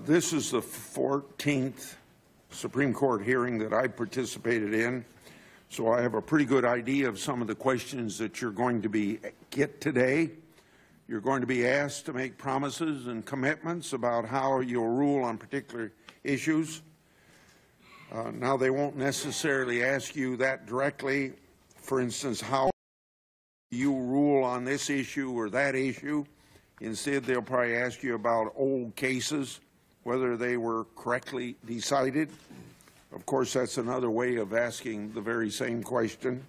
This is the 14th Supreme Court hearing that I participated in, so I have a pretty good idea of some of the questions that you're going to get today. You're going to be asked to make promises and commitments about how you'll rule on particular issues. Now, they won't necessarily ask you that directly. For instance, how you rule on this issue or that issue. Instead, they'll probably ask you about old cases, whether they were correctly decided. Of course, that's another way of asking the very same question.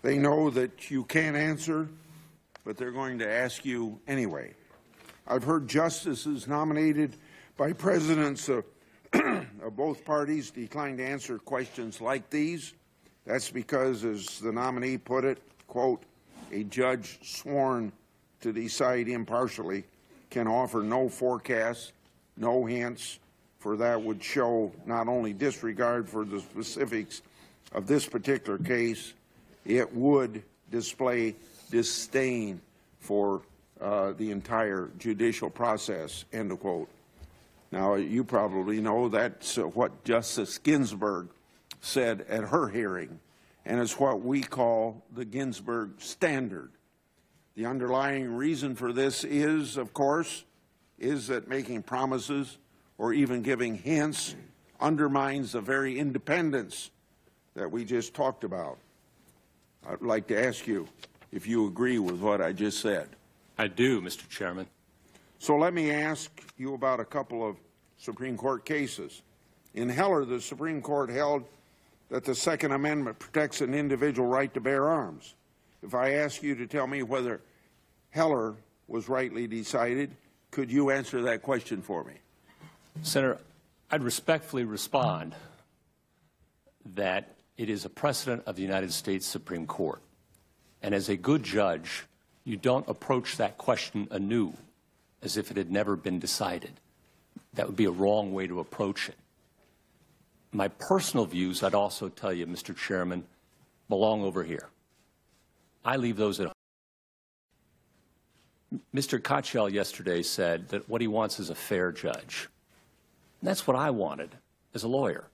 They know that you can't answer, but they're going to ask you anyway. I've heard justices nominated by presidents of both parties decline to answer questions like these. That's because, as the nominee put it, quote, a judge sworn to decide impartially can offer no forecasts, no hints, for that would show not only disregard for the specifics of this particular case, it would display disdain for the entire judicial process, end of quote. Now, you probably know that's what Justice Ginsburg said at her hearing, and it's what we call the Ginsburg standard. The underlying reason for this is, of course, is that making promises or even giving hints undermines the very independence that we just talked about. I'd like to ask you if you agree with what I just said. I do, Mr. Chairman. So let me ask you about a couple of Supreme Court cases. In Heller, the Supreme Court held that the Second Amendment protects an individual right to bear arms. If I ask you to tell me whether Heller was rightly decided, could you answer that question for me? Senator, I'd respectfully respond that it is a precedent of the United States Supreme Court. And as a good judge, you don't approach that question anew as if it had never been decided. That would be a wrong way to approach it. My personal views, I'd also tell you, Mr. Chairman, belong over here. I leave those at home. Mr. Kochel yesterday said that what he wants is a fair judge. And that's what I wanted as a lawyer.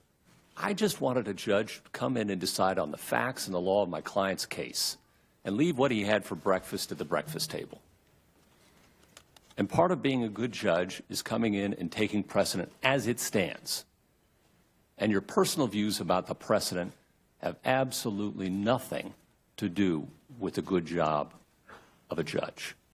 I just wanted a judge to come in and decide on the facts and the law of my client's case and leave what he had for breakfast at the breakfast table. And part of being a good judge is coming in and taking precedent as it stands. And your personal views about the precedent have absolutely nothing to do with a good job of a judge.